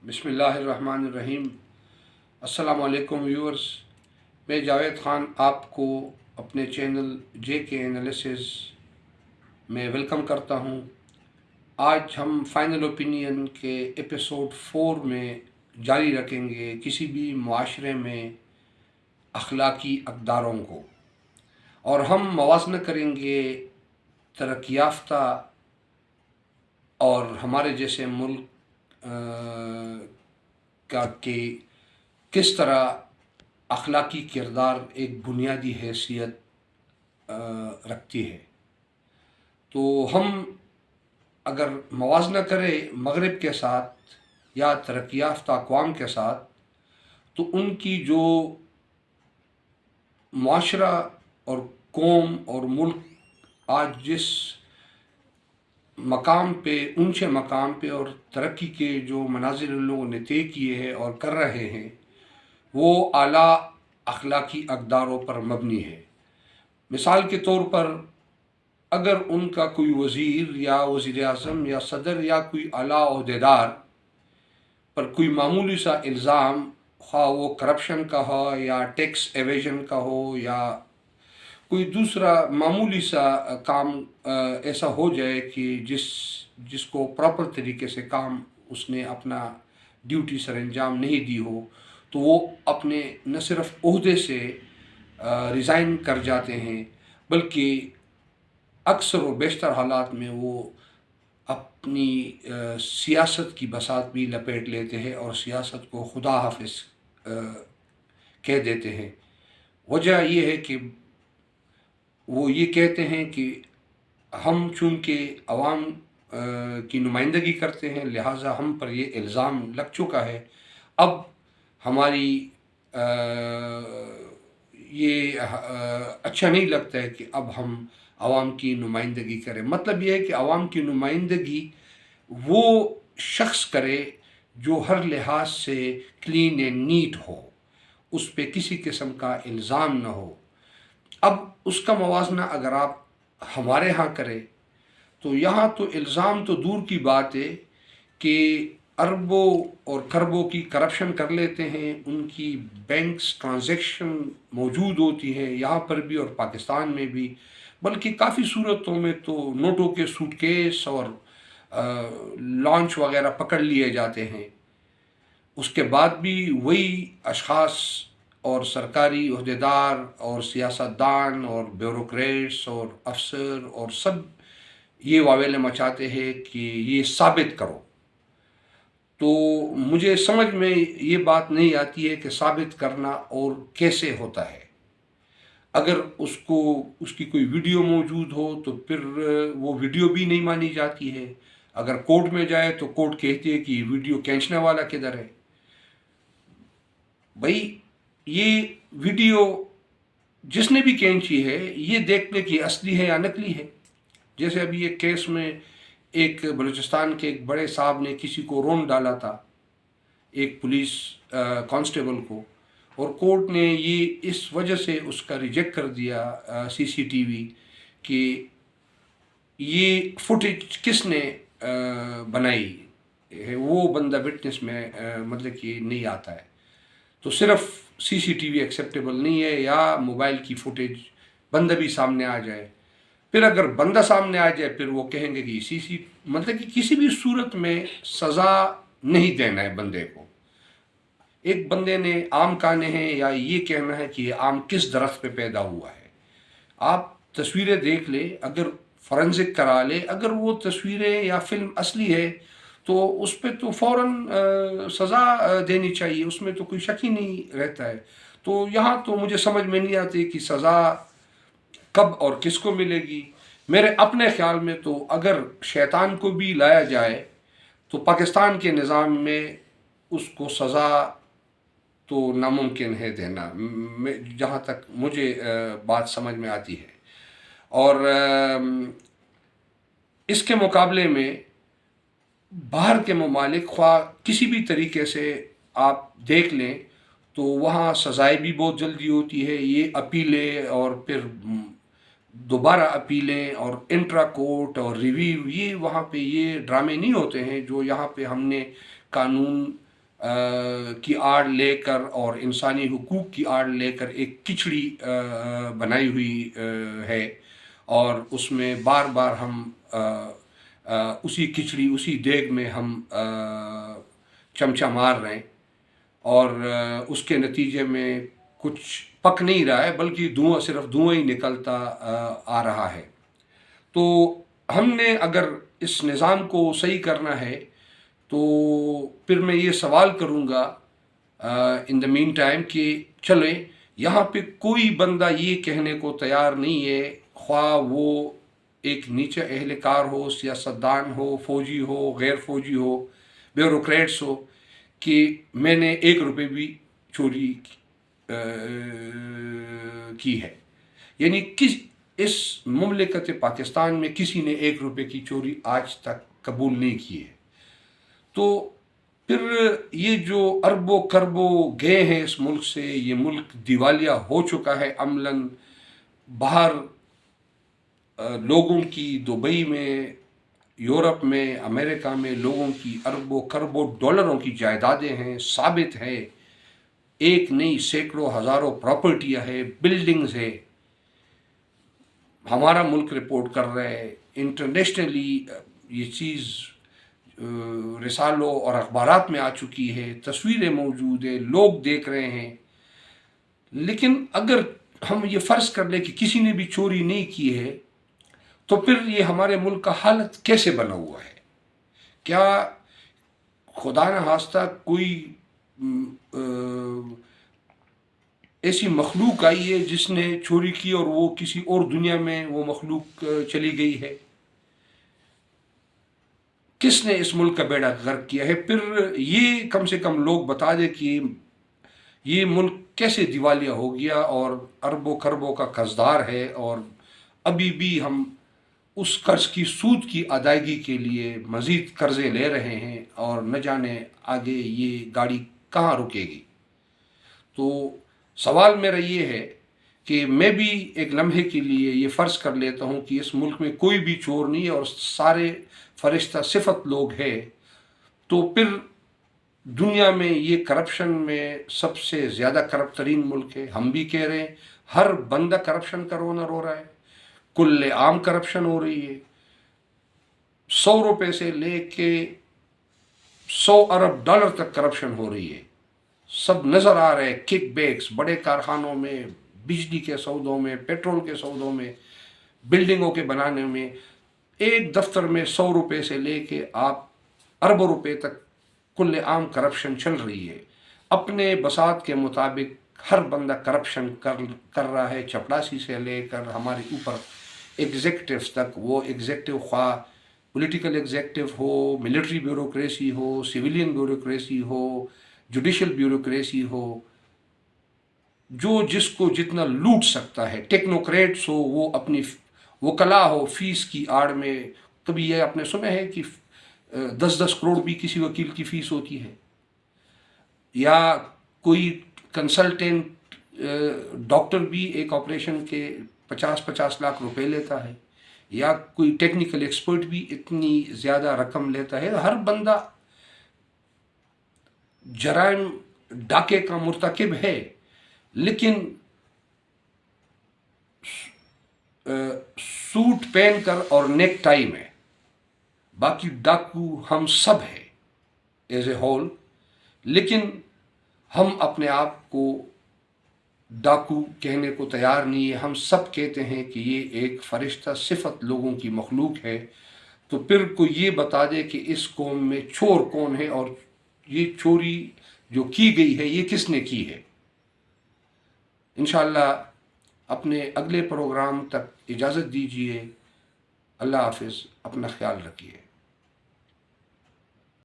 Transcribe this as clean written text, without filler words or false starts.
بسم اللہ الرحمن الرحیم۔ السلام علیکم ویورز، میں جاوید خان آپ کو اپنے چینل جے کے انالیسز میں ویلکم کرتا ہوں۔ آج ہم فائنل اوپینین کے ایپیسوڈ 4 میں جاری رکھیں گے کسی بھی معاشرے میں اخلاقی اقداروں کو، اور ہم موازنہ کریں گے ترقی یافتہ اور ہمارے جیسے ملک کا کہ کس طرح اخلاقی کردار ایک بنیادی حیثیت رکھتی ہے۔ تو ہم اگر موازنہ کریں مغرب کے ساتھ یا ترقی یافتہ اقوام کے ساتھ، تو ان کی جو معاشرہ اور قوم اور ملک آج جس مقام پہ، اونچے مقام پہ اور ترقی کے جو مناظر ان لوگوں نے طے کیے ہیں اور کر رہے ہیں، وہ اعلیٰ اخلاقی اقداروں پر مبنی ہے۔ مثال کے طور پر اگر ان کا کوئی وزیر یا وزیر اعظم یا صدر یا کوئی اعلیٰ عہدیدار پر کوئی معمولی سا الزام، خواہ وہ کرپشن کا ہو یا ٹیکس ایویژن کا ہو یا کوئی دوسرا معمولی سا کام ایسا ہو جائے کہ جس کو پراپر طریقے سے کام اس نے اپنا ڈیوٹی سر انجام نہیں دی ہو، تو وہ اپنے نہ صرف عہدے سے ریزائن کر جاتے ہیں، بلکہ اکثر و بیشتر حالات میں وہ اپنی سیاست کی بساط بھی لپیٹ لیتے ہیں اور سیاست کو خدا حافظ کہہ دیتے ہیں۔ وجہ یہ ہے کہ وہ یہ کہتے ہیں کہ ہم چونکہ عوام کی نمائندگی کرتے ہیں، لہٰذا ہم پر یہ الزام لگ چکا ہے، اب ہماری یہ اچھا نہیں لگتا ہے کہ اب ہم عوام کی نمائندگی کریں۔ مطلب یہ ہے کہ عوام کی نمائندگی وہ شخص کرے جو ہر لحاظ سے کلین اینڈ نیٹ ہو، اس پہ کسی قسم کا الزام نہ ہو۔ اب اس کا موازنہ اگر آپ ہمارے ہاں کریں تو یہاں تو الزام تو دور کی بات ہے کہ اربوں اور کھربوں کی کرپشن کر لیتے ہیں، ان کی بینکس ٹرانزیکشن موجود ہوتی ہے یہاں پر بھی اور پاکستان میں بھی، بلکہ کافی صورتوں میں تو نوٹوں کے سوٹ کیس اور لانچ وغیرہ پکڑ لیے جاتے ہیں۔ اس کے بعد بھی وہی اشخاص اور سرکاری عہدیدار اور سیاستدان اور بیوروکریٹس اور افسر اور سب یہ واویلے مچاتے ہیں کہ یہ ثابت کرو۔ تو مجھے سمجھ میں یہ بات نہیں آتی ہے کہ ثابت کرنا اور کیسے ہوتا ہے۔ اگر اس کی کوئی ویڈیو موجود ہو تو پھر وہ ویڈیو بھی نہیں مانی جاتی ہے۔ اگر کورٹ میں جائے تو کورٹ کہتی ہے کہ یہ ویڈیو کھینچنے والا کدھر ہے؟ بھائی یہ ویڈیو جس نے بھی کھینچی ہے یہ دیکھنے کی اصلی ہے یا نقلی ہے۔ جیسے ابھی ایک کیس میں ایک بلوچستان کے ایک بڑے صاحب نے کسی کو رون ڈالا تھا، ایک پولیس کانسٹیبل کو، اور کورٹ نے یہ اس وجہ سے اس کا ریجیکٹ کر دیا سی سی ٹی وی کہ یہ فوٹیج کس نے بنائی ہے، وہ بندہ وٹنس میں مطلب کہ نہیں آتا ہے۔ تو صرف سی سی ٹی وی ایکسیپٹیبل نہیں ہے یا موبائل کی فوٹیج بندہ بھی سامنے آ جائے۔ پھر اگر بندہ سامنے آ جائے پھر وہ کہیں گے کہ مطلب کہ کسی بھی صورت میں سزا نہیں دینا ہے بندے کو۔ ایک بندے نے آم کھانے ہیں یا یہ کہنا ہے کہ یہ آم کس درخت پہ پیدا ہوا ہے۔ آپ تصویریں دیکھ لیں، اگر فورنزک کرا لے، اگر وہ تصویریں یا فلم اصلی ہے تو اس پہ تو فوراً سزا دینی چاہیے، اس میں تو کوئی شک ہی نہیں رہتا ہے۔ تو یہاں تو مجھے سمجھ میں نہیں آتی کہ سزا کب اور کس کو ملے گی۔ میرے اپنے خیال میں تو اگر شیطان کو بھی لایا جائے تو پاکستان کے نظام میں اس کو سزا تو ناممکن ہے دینا، جہاں تک مجھے بات سمجھ میں آتی ہے۔ اور اس کے مقابلے میں باہر کے ممالک خواہ کسی بھی طریقے سے آپ دیکھ لیں تو وہاں سزائیں بھی بہت جلدی ہوتی ہے، یہ اپیلیں اور پھر دوبارہ اپیلیں اور انٹرا کورٹ اور ریویو، یہ وہاں پہ یہ ڈرامے نہیں ہوتے ہیں جو یہاں پہ ہم نے قانون کی آڑ لے کر اور انسانی حقوق کی آڑ لے کر ایک کھچڑی بنائی ہوئی ہے، اور اس میں بار بار ہم اسی کھچڑی، اسی دیگ میں ہم چمچہ مار رہے ہیں، اور اس کے نتیجے میں کچھ پک نہیں رہا ہے، بلکہ صرف دھواں ہی نکلتا آ رہا ہے۔ تو ہم نے اگر اس نظام کو صحیح کرنا ہے تو پھر میں یہ سوال کروں گا ان دا مین ٹائم کہ چلیں، یہاں پہ کوئی بندہ یہ کہنے کو تیار نہیں ہے، خواہ وہ ایک نیچے اہلکار ہو، سیاستدان ہو، فوجی ہو، غیر فوجی ہو، بیوروکریٹس ہو، کہ میں نے 1 روپے بھی چوری کی ہے۔ یعنی اس مملکت پاکستان میں کسی نے 1 روپے کی چوری آج تک قبول نہیں کی ہے۔ تو پھر یہ جو اربوں کربوں گئے ہیں اس ملک سے، یہ ملک دیوالیہ ہو چکا ہے عملاً۔ باہر لوگوں کی دبئی میں، یورپ میں، امریکہ میں لوگوں کی اربوں کربوں ڈالروں کی جائیدادیں ہیں، ثابت ہے، ایک نہیں سینکڑوں ہزاروں پراپرٹیاں ہیں، بلڈنگز ہے۔ ہمارا ملک رپورٹ کر رہا ہے، انٹرنیشنلی یہ چیز رسالوں اور اخبارات میں آ چکی ہے، تصویریں موجود ہیں، لوگ دیکھ رہے ہیں۔ لیکن اگر ہم یہ فرض کر لیں کہ کسی نے بھی چوری نہیں کی ہے، تو پھر یہ ہمارے ملک کا حالت کیسے بنا ہوا ہے؟ کیا خدا نخواستہ کوئی ایسی مخلوق آئی ہے جس نے چوری کی اور وہ کسی اور دنیا میں وہ مخلوق چلی گئی ہے؟ کس نے اس ملک کا بیڑا غرق کیا ہے؟ پھر یہ کم سے کم لوگ بتا دے کہ یہ ملک کیسے دیوالیہ ہو گیا اور اربوں خربوں کا قرضدار ہے، اور ابھی بھی ہم اس قرض کی سود کی ادائیگی کے لیے مزید قرضے لے رہے ہیں، اور نہ جانے آگے یہ گاڑی کہاں رکے گی۔ تو سوال میرا یہ ہے کہ میں بھی ایک لمحے کے لیے یہ فرض کر لیتا ہوں کہ اس ملک میں کوئی بھی چور نہیں ہے اور سارے فرشتہ صفت لوگ ہیں، تو پھر دنیا میں یہ کرپشن میں سب سے زیادہ کرپٹ ترین ملک ہے۔ ہم بھی کہہ رہے ہیں، ہر بندہ کرپشن کا رونا رو رہا ہے، کل عام کرپشن ہو رہی ہے، 100 روپے سے لے کے 100 ارب ڈالر تک کرپشن ہو رہی ہے۔ سب نظر آ رہے ہیں، کک بیکس بڑے کارخانوں میں، بجلی کے سودوں میں، پیٹرول کے سودوں میں، بلڈنگوں کے بنانے میں۔ ایک دفتر میں 100 روپے سے لے کے آپ اربوں روپے تک کل عام کرپشن چل رہی ہے۔ اپنے بساط کے مطابق ہر بندہ کرپشن کر رہا ہے، چپڑاسی سے لے کر ہمارے اوپر ایگزیکٹوز تک۔ وہ ایگزیکٹو خواہ پولیٹیکل ایگزیکٹو ہو، ملٹری بیوروکریسی ہو، سویلین بیوروکریسی ہو، جوڈیشل بیوروکریسی ہو، جو جس کو جتنا لوٹ سکتا ہے، ٹیکنوکریٹس ہو، وہ اپنی وکلا ہو، فیس کی آڑ میں۔ کبھی یہ آپ نے سنا ہے کہ 10 کروڑ بھی کسی وکیل کی فیس ہوتی ہے؟ یا کوئی کنسلٹنٹ ڈاکٹر بھی ایک آپریشن کے 50 لاکھ روپے لیتا ہے؟ یا کوئی ٹیکنیکل ایکسپرٹ بھی اتنی زیادہ رقم لیتا ہے؟ ہر بندہ جرائم ڈاکے کا مرتکب ہے، لیکن سوٹ پہن کر اور نیک ٹائی میں۔ باقی ڈاکو ہم سب ہیں ایز اے ہول، لیکن ہم اپنے آپ کو ڈاکو کہنے کو تیار نہیں ہے۔ ہم سب کہتے ہیں کہ یہ ایک فرشتہ صفت لوگوں کی مخلوق ہے۔ تو پھر کوئی یہ بتا دے کہ اس قوم میں چور کون ہے، اور یہ چوری جو کی گئی ہے یہ کس نے کی ہے۔ انشاءاللہ اپنے اگلے پروگرام تک اجازت دیجیے۔ اللہ حافظ، اپنا خیال رکھیے۔